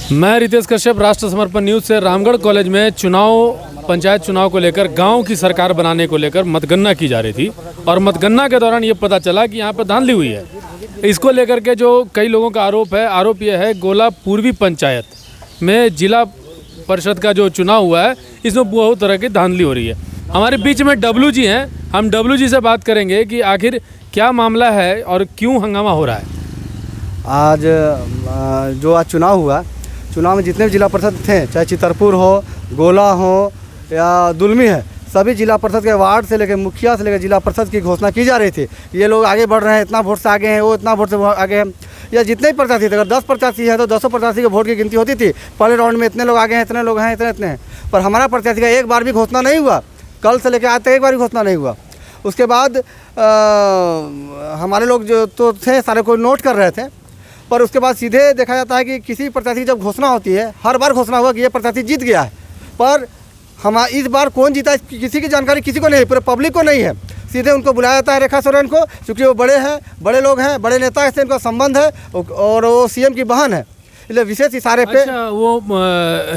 मैं रितेश कश्यप, राष्ट्र समर्पण न्यूज़ से। रामगढ़ कॉलेज में पंचायत चुनाव को लेकर गांव की सरकार बनाने को लेकर मतगणना की जा रही थी और मतगणना के दौरान ये पता चला कि यहाँ पर धांधली हुई है। इसको लेकर के जो कई लोगों का आरोप यह है गोला पूर्वी पंचायत में जिला परिषद का जो चुनाव हुआ है इसमें बहुत तरह की धांधली हो रही है। हमारे बीच में डब्लू जी हैं, हम डब्लू जी से बात करेंगे कि आखिर क्या मामला है और क्यों हंगामा हो रहा है। आज चुनाव हुआ, चुनाव में जितने भी जिला परिषद थे, चाहे चितरपुर हो, गोला हो या दुलमी है, सभी जिला परिषद के वार्ड से लेकर मुखिया से लेकर जिला परिषद की घोषणा की जा रही थी। ये लोग आगे बढ़ रहे हैं, इतना वोट से आगे हैं, वो इतना वोट से आगे हैं। या जितने ही प्रत्याशी थे, अगर 10 प्रत्याशी है तो 10 प्रत्याशी के वोट की गिनती होती थी। पहले राउंड में इतने लोग आगे हैं, इतने लोग हैं, इतने हैं। पर हमारा प्रत्याशी का एक बार भी घोषणा नहीं हुआ। कल से लेकर आज तक एक बार भी घोषणा नहीं हुआ। उसके बाद हमारे लोग जो तो थे सारे को नोट कर रहे थे, पर उसके बाद सीधे देखा जाता है कि किसी प्रत्याशी की जब घोषणा होती है, हर बार घोषणा हुआ कि ये प्रत्याशी जीत गया है, पर हम इस बार कौन जीता किसी की जानकारी किसी को नहीं, पूरे पब्लिक को नहीं है। सीधे उनको बुलाया जाता है रेखा सोरेन को, क्योंकि वो बड़े हैं, बड़े लोग हैं, बड़े नेता से इनका संबंध है और वो सीएम की बहन है, इसलिए विशेष इशारे पे। अच्छा, वो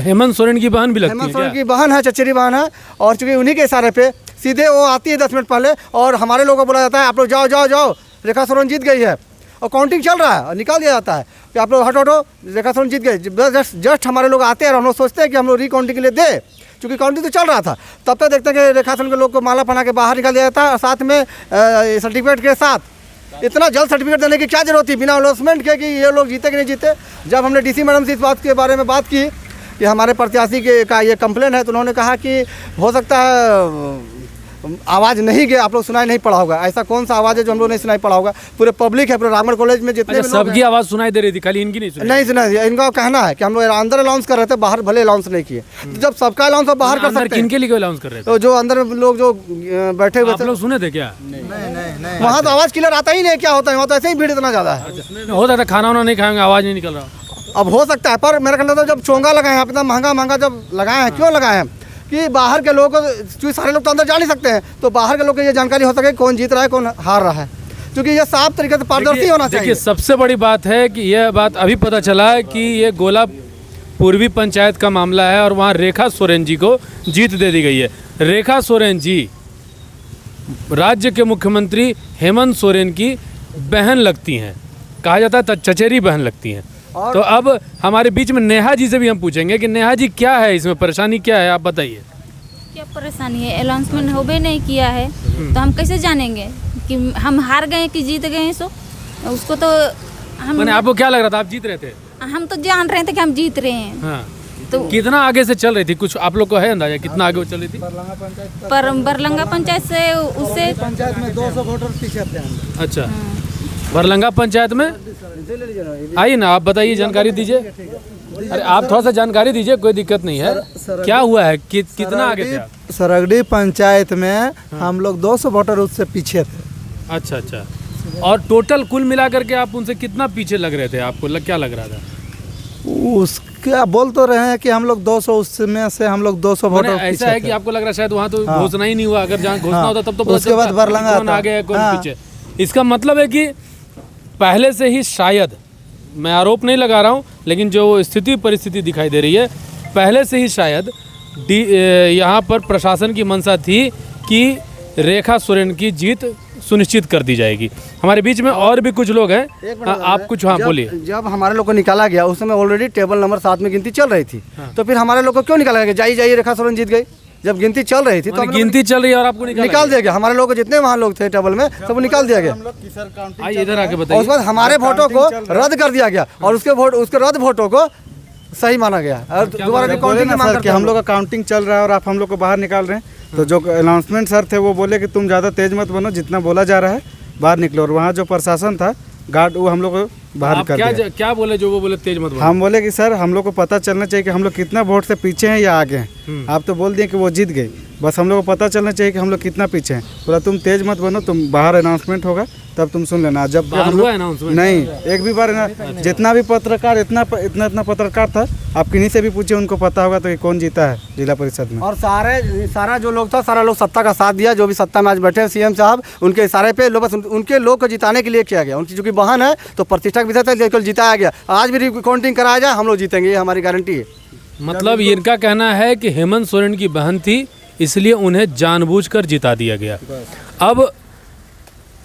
हेमंत सोरेन की बहन भी लगती है? हेमंत सोरेन की बहन है, चचेरी बहन है, और चूँकि उन्हीं के इशारे पे सीधे वो आती है 10 मिनट पहले और हमारे लोगों को बुलाया जाता है, आप लोग जाओ जाओ जाओ, रेखा सोरेन जीत गई है, और काउंटिंग चल रहा है और निकाल दिया जाता है कि आप लोग हटो, रेखा सोरेन जीत गए। जस्ट हमारे लोग आते हैं और हम लोग सोचते हैं कि हम लोग रिकाउंटिंग के लिए दे, क्योंकि काउंटिंग तो चल रहा था। तब तक देखते हैं कि रेखा सोरेन के लोग को माला पहना के बाहर निकाल दिया जाता है और साथ में सर्टिफिकेट के साथ। इतना जल्द सर्टिफिकेट देने की क्या जरूरत थी बिना अनाउंसमेंट के कि ये लोग जीते कि नहीं जीते। जब हमने डीसी मैडम से इस बात के बारे में बात की कि हमारे प्रत्याशी का ये कंप्लेन है, तो उन्होंने कहा कि हो सकता है आवाज़ नहीं गया, आप लोग सुनाई नहीं पड़ा होगा। ऐसा कौन सा आवाज़ है जो हम लोग नहीं सुनाई पड़ा होगा? पूरे पब्लिक है, पूरे रामगढ़ कॉलेज में जितने भी सबकी आवाज़ सुनाई दे रही थी, खाली इनकी नहीं सुनाई। इनका कहना है कि हम लोग अंदर अनाउंस कर रहे थे, बाहर भले अनाउंस नहीं किए। तो जब सबका अनाउंस बाहर कर सकते हैं, किनके लिए अनाउंस कर रहे थे? तो जो अंदर लोग जो बैठे हुए थे, लोग सुने थे क्या? नहीं। वहाँ तो आवाज़ क्लियर आता ही नहीं। क्या होता है वहाँ तो ऐसे ही भीड़ इतना ज़्यादा है। होता था खाना वाना नहीं खाएंगे, आवाज़ नहीं निकल रहा। अब हो सकता है, पर मेरा कहना था जब चोंगा लगाए हैं, इतना महंगा जब लगाए हैं, क्यों लगाए हैं कि बाहर के लोग, क्योंकि सारे लोग तो अंदर जा नहीं सकते हैं, तो बाहर के लोग को ये जानकारी हो सके कौन जीत रहा है, कौन हार रहा है, क्योंकि ये साफ तरीके से पारदर्शी होना चाहिए। देखिए, सबसे बड़ी बात है कि यह बात अभी पता चला है कि ये गोला पूर्वी पंचायत का मामला है और वहाँ रेखा सोरेन जी को जीत दे दी गई है। रेखा सोरेन जी राज्य के मुख्यमंत्री हेमंत सोरेन की बहन लगती हैं, कहा जाता है चचेरी बहन लगती हैं। तो अब हमारे बीच में नेहा जी से भी हम पूछेंगे कि नेहा जी क्या है इसमें, परेशानी क्या है, आप बताइए। क्या परेशानी है? अनाउंसमेंट हो भी नहीं किया है तो हम कैसे जानेंगे कि हम हार गए कि जीत गए? सो उसको तो हम, आपको क्या लग रहा था, आप जीत रहे थे? हम तो जान रहे थे कि हम जीत रहे हैं। हाँ। तो कितना आगे से चल रही थी, कुछ आप लोग को है अंदाजा कितना आगे चल रही थी? बरलंगा पंचायत से उससे पंचायत में 200 वोटर पीछे थे। अच्छा, बरलंगा पंचायत में आइए ना, आप बताइए, जानकारी दीजिए। अरे आप थोड़ा सा जानकारी दीजिए, कोई दिक्कत नहीं है। क्या हुआ है, कितना आगे थे? सरगड़ी पंचायत में हम लोग 200 वोटर उससे पीछे थे। अच्छा, और टोटल कुल मिला करके आप उनसे कितना पीछे लग रहे थे? आपको क्या लग रहा था? उसका बोल तो रहे हैं कि हम लोग 200, उसमें से हम लोग 200 वोटर पीछे। ऐसा है कि आपको लग रहा है शायद वहाँ तो घोषणा ही नहीं हुआ, अगर जहाँ घोषणा होता तब तो उसके बाद बरलंगा कौन आगे है कौन पीछे। इसका मतलब है कि पहले से ही, शायद मैं आरोप नहीं लगा रहा हूँ, लेकिन जो स्थिति परिस्थिति दिखाई दे रही है, पहले से ही शायद यहाँ पर प्रशासन की मंशा थी कि रेखा सोरेन की जीत सुनिश्चित कर दी जाएगी। हमारे बीच में और भी कुछ लोग हैं, आप कुछ बोलिए। जब हमारे लोग को निकाला गया उस समय ऑलरेडी टेबल नंबर 7 में गिनती चल रही थी। तो फिर हमारे लोग को क्यों निकाला गया? जाइए रेखा सोरेन जीत गई। जब गिनती चल रही थी तो गिनती चल रही है और आपको निकाल दिया गया। हमारे लोग जितने वहाँ लोग थे टेबल में सब निकाल दिया गया। आइए इधर आके बताइए। उसके बाद हमारे वोटों को रद्द कर दिया गया और उसके रद्द वोटों को सही माना गया और दोबारा काउंटिंग की मांग करके हम लोग का काउंटिंग चल रहा है और आप हम लोग को बाहर निकाल रहे हैं। तो जो अनाउंसमेंट सर थे वो बोले कि तुम ज़्यादा तेज मत बनो, जितना बोला जा रहा है बाहर निकलो। और वहाँ जो प्रशासन था, गार्ड, वो हम लोग को बाहर कर दिया। क्या बोले जो वो बोले तेज मत बनो? हम बोले कि सर हम लोग को पता चलना चाहिए कि हम लोग कितना वोट से पीछे हैं या आगे हैं। आप तो बोल दिए कि वो जीत गई, बस हम लोग को पता चलना चाहिए कि हम लोग कितना पीछे हैं। बोला तुम तेज मत बनो, तुम बाहर अनाउंसमेंट होगा तब तुम सुन लेना। जब बाहर हम हुआ लोग announcement? नहीं, एक भी बार जितना भी पत्रकार इतना पत्रकार था, आप किन्हीं से भी पूछिए, उनको पता होगा तो ये कौन जीता है जिला परिषद में। और सारा जो लोग था, सारा लोग सत्ता का साथ दिया, जो भी सत्ता में आज बैठे हैं सीएम साहब, उनके इशारे पे लोग, बस उनके लोग को जिताने के लिए किया गया। उनकी जो कि बहन है तो प्रतिष्ठा का विषय था, लेकिन जिताया गया। आज भी रिकाउंटिंग कराया जाए, हम लोग जीतेंगे, ये हमारी गारंटी है। मतलब इनका कहना है कि हेमंत सोरेन की बहन थी, इसलिए उन्हें जानबूझकर जिता दिया गया। अब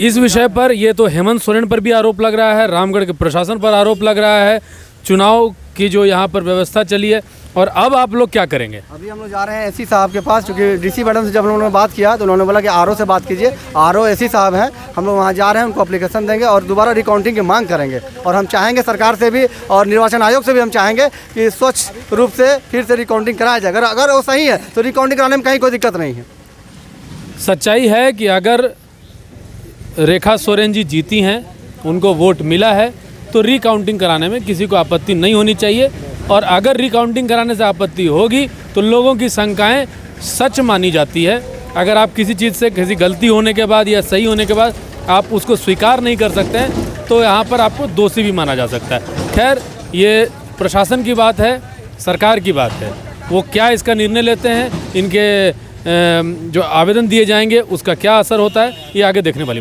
इस विषय पर ये तो हेमंत सोरेन पर भी आरोप लग रहा है, रामगढ़ के प्रशासन पर आरोप लग रहा है, चुनाव की जो यहाँ पर व्यवस्था चली है। और अब आप लोग क्या करेंगे? अभी हम लोग जा रहे हैं एससी साहब के पास, क्योंकि डीसी मैडम से जब हम लोगों ने बात किया तो उन्होंने बोला कि आरओ से बात कीजिए। आरओ एससी साहब हैं, हम लोग वहाँ जा रहे हैं, उनको एप्लीकेशन देंगे और दोबारा रिकाउंटिंग की मांग करेंगे। और हम चाहेंगे सरकार से भी और निर्वाचन आयोग से भी हम चाहेंगे कि स्वच्छ रूप से फिर से रिकाउंटिंग कराया जाए। अगर वो सही है तो रिकाउंटिंग कराने में कहीं कोई दिक्कत नहीं है। सच्चाई है कि अगर रेखा सोरेन जी जीती हैं, उनको वोट मिला है, तो रिकाउंटिंग कराने में किसी को आपत्ति नहीं होनी चाहिए। और अगर रिकाउंटिंग कराने से आपत्ति होगी तो लोगों की शंकाएं सच मानी जाती है। अगर आप किसी चीज़ से किसी गलती होने के बाद या सही होने के बाद आप उसको स्वीकार नहीं कर सकते हैं तो यहाँ पर आपको दोषी भी माना जा सकता है। खैर, ये प्रशासन की बात है, सरकार की बात है, वो क्या इसका निर्णय लेते हैं, इनके जो आवेदन दिए जाएंगे उसका क्या असर होता है, ये आगे देखने वाली बात।